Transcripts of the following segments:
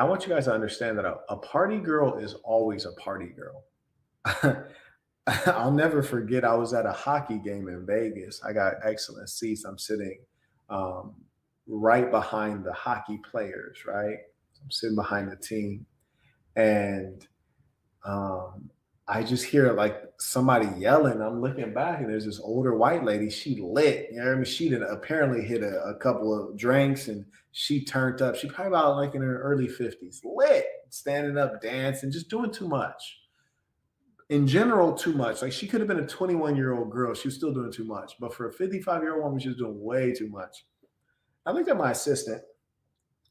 I want you guys to understand that a party girl is always a party girl. I'll never forget, I was at a hockey game in Vegas. I got excellent seats. I'm sitting um, right behind the hockey players, right? I'm sitting behind the team. And um, I just hear like somebody yelling. I'm looking back, and there's this older white lady. She lit. You know what I mean? She did apparently hit a couple of drinks, and she turned up. She probably about like in her early 50s, lit, standing up, dancing, just doing too much. In general, too much. Like she could have been a 21-year-old girl. She was still doing too much. But for a 55-year-old woman, she was doing way too much. I looked at my assistant,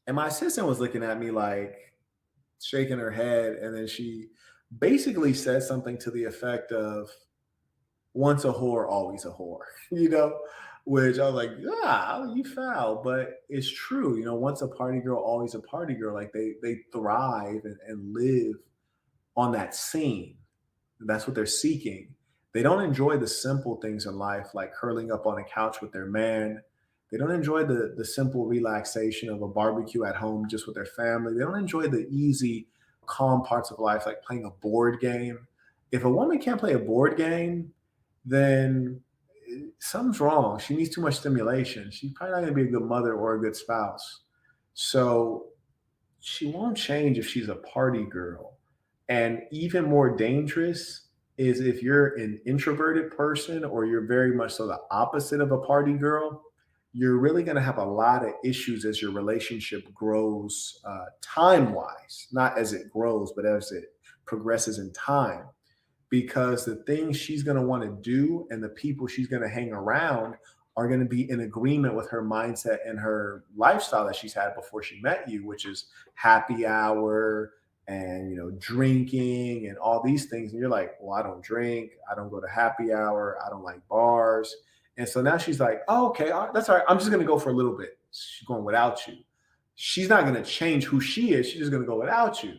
and my assistant was looking at me like shaking her head. And then she basically said something to the effect of, once a whore, always a whore, you know, which I was like, yeah, you foul. But it's true, once a party girl, always a party girl. Like they thrive and live on that scene. That's what they're seeking. They don't enjoy the simple things in life, like curling up on a couch with their man. They don't enjoy the simple relaxation of a barbecue at home just with their family. They don't enjoy the easy, calm parts of life, like playing a board game. If a woman can't play a board game, then something's wrong. She needs too much stimulation. She's probably not going to be a good mother or a good spouse. So she won't change if she's a party girl. And even more dangerous is if you're an introverted person or you're very much so the opposite of a party girl, you're really going to have a lot of issues as your relationship grows time wise, not as it grows, but as it progresses in time. Because the things she's going to want to do and the people she's going to hang around are going to be in agreement with her mindset and her lifestyle that she's had before she met you, which is happy hour and drinking and all these things. And you're like, well, I don't drink, I don't go to happy hour, I don't like bars. And so now she's like, oh, okay, that's all right, I'm just going to go for a little bit. She's going without you. She's not going to change who she is, she's just going to go without you.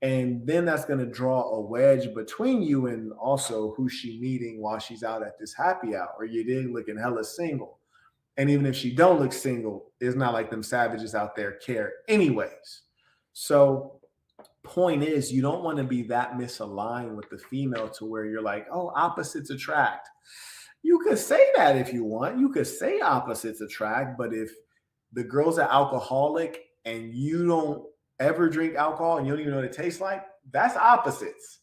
And then that's going to draw a wedge between you and also who she meeting while she's out at this happy hour. You did looking hella single. And even if she don't look single, it's not like them savages out there care anyways. So point is, you don't want to be that misaligned with the female to where you're like, oh, opposites attract. You could say that if you want. You could say opposites attract, but if the girl's an alcoholic and you don't ever drink alcohol and you don't even know what it tastes like, that's opposites.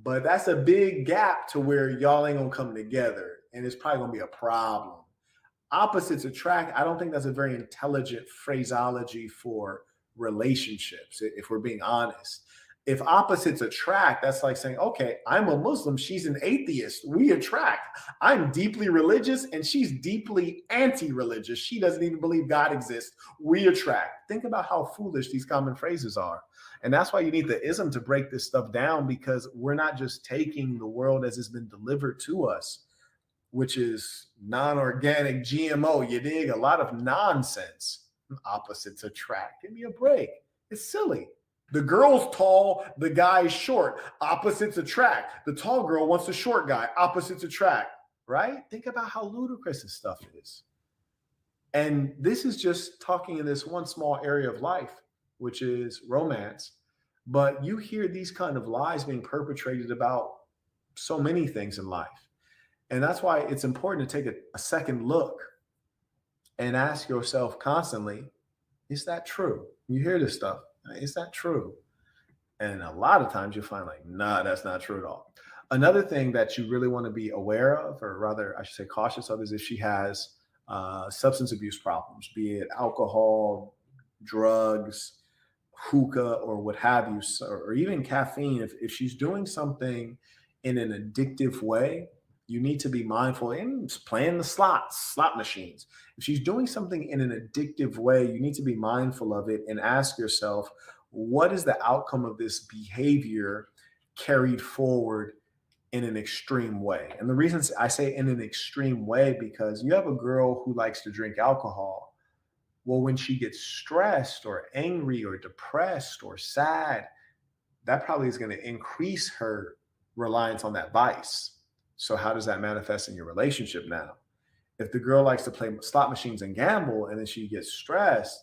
But that's a big gap to where y'all ain't gonna come together, and it's probably gonna be a problem. Opposites attract, I don't think that's a very intelligent phraseology for relationships, if we're being honest. If opposites attract, that's like saying, okay, I'm a Muslim, she's an atheist. We attract. I'm deeply religious and she's deeply anti-religious. She doesn't even believe God exists. We attract. Think about how foolish these common phrases are. And that's why you need the ism to break this stuff down, because we're not just taking the world as it's been delivered to us, which is non-organic, GMO, you dig? A lot of nonsense. Opposites attract. Give me a break. It's silly. The girl's tall, the guy's short. Opposites attract. The tall girl wants the short guy. Opposites attract, right? Think about how ludicrous this stuff is. And this is just talking in this one small area of life, which is romance. But you hear these kind of lies being perpetrated about so many things in life. And that's why it's important to take a second look and ask yourself constantly, is that true? You hear this stuff. Is that true? And a lot of times you'll find like, nah, that's not true at all. Another thing that you really want to be aware of, or rather, I should say cautious of, is if she has substance abuse problems, be it alcohol, drugs, hookah, or what have you, or even caffeine. If she's doing something in an addictive way, you need to be mindful in playing the slot machines. If she's doing something in an addictive way, you need to be mindful of it and ask yourself, what is the outcome of this behavior carried forward in an extreme way? And the reason I say in an extreme way, because you have a girl who likes to drink alcohol. Well, when she gets stressed or angry or depressed or sad, that probably is going to increase her reliance on that vice. So how does that manifest in your relationship now? If the girl likes to play slot machines and gamble and then she gets stressed,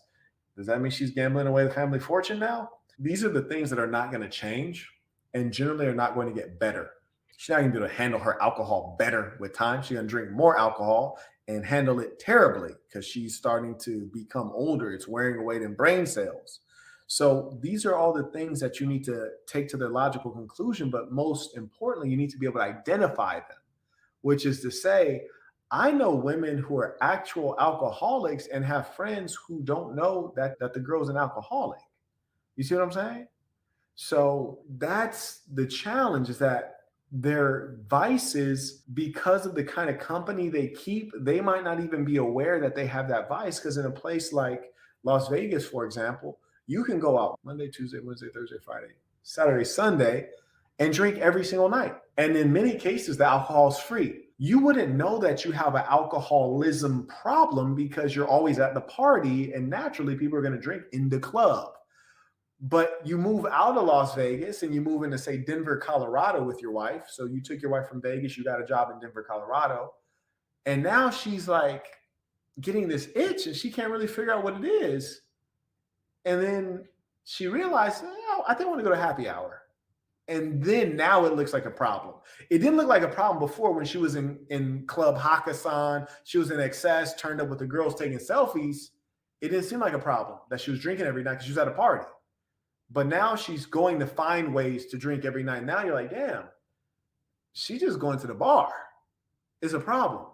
does that mean she's gambling away the family fortune now? These are the things that are not going to change and generally are not going to get better. She's not going to be able to handle her alcohol better with time. She's going to drink more alcohol and handle it terribly because she's starting to become older. It's wearing away them brain cells. So these are all the things that you need to take to their logical conclusion. But most importantly, you need to be able to identify them, which is to say, I know women who are actual alcoholics and have friends who don't know that the girl's an alcoholic. You see what I'm saying? So that's the challenge, is that their vices, because of the kind of company they keep, they might not even be aware that they have that vice. Because in a place like Las Vegas, for example, you can go out Monday, Tuesday, Wednesday, Thursday, Friday, Saturday, Sunday, and drink every single night. And in many cases, the alcohol is free. You wouldn't know that you have an alcoholism problem because you're always at the party, and naturally people are going to drink in the club. But you move out of Las Vegas and you move into, say, Denver, Colorado with your wife. So you took your wife from Vegas, you got a job in Denver, Colorado. And now she's like getting this itch and she can't really figure out what it is. And then she realized, oh, I think I want to go to happy hour. And then now it looks like a problem. It didn't look like a problem before when she was in Club Hakkasan. She was in excess, turned up with the girls taking selfies. It didn't seem like a problem that she was drinking every night because she was at a party. But now she's going to find ways to drink every night. Now you're like, damn, she just going to the bar is a problem.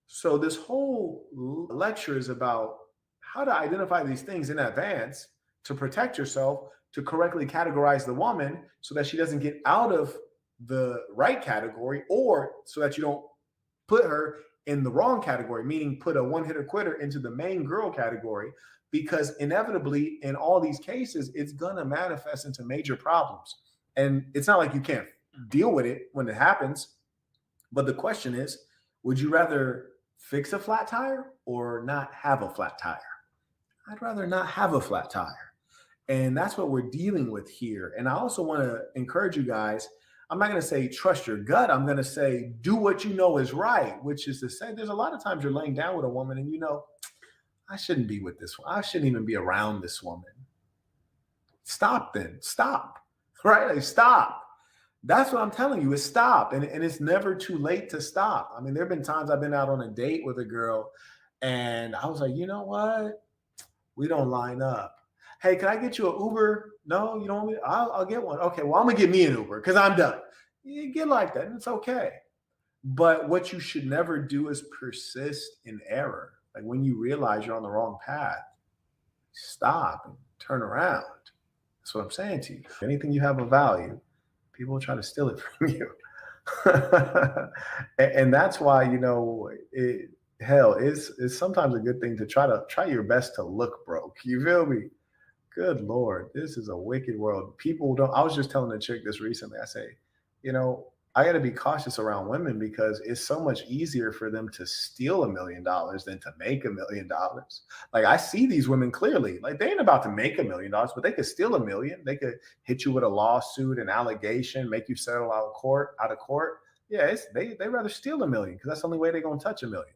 So this whole lecture is about how to identify these things in advance to protect yourself, to correctly categorize the woman so that she doesn't get out of the right category, or so that you don't put her in the wrong category, meaning put a one-hitter quitter into the main girl category. Because inevitably, in all these cases, it's going to manifest into major problems. And it's not like you can't deal with it when it happens. But the question is, would you rather fix a flat tire or not have a flat tire? I'd rather not have a flat tire. And that's what we're dealing with here. And I also want to encourage you guys. I'm not going to say trust your gut. I'm going to say do what you know is right, which is to say there's a lot of times you're laying down with a woman and you know, I shouldn't be with this one. I shouldn't even be around this woman. Stop then. Stop. Right? Like, stop. That's what I'm telling you, is stop. And it's never too late to stop. I mean, there have been times I've been out on a date with a girl and I was like, you know what? We don't line up. Hey, can I get you an Uber? No, you don't want me? I'll get one. Okay, well, I'm going to get me an Uber because I'm done. You get like that and it's okay. But what you should never do is persist in error. Like when you realize you're on the wrong path, stop and turn around. That's what I'm saying to you. Anything you have of value, people will try to steal it from you. and that's why, you know, it's sometimes a good thing to try your best to look broke. You feel me? Good Lord, this is a wicked world. People don't, I was just telling a chick this recently. I say, you know, I got to be cautious around women because it's so much easier for them to steal $1 million than to make $1 million. Like I see these women clearly, like they ain't about to make $1 million, but they could steal $1 million. They could hit you with a lawsuit, an allegation, make you settle out of court. Yeah, they rather steal $1 million because that's the only way they're going to touch $1 million.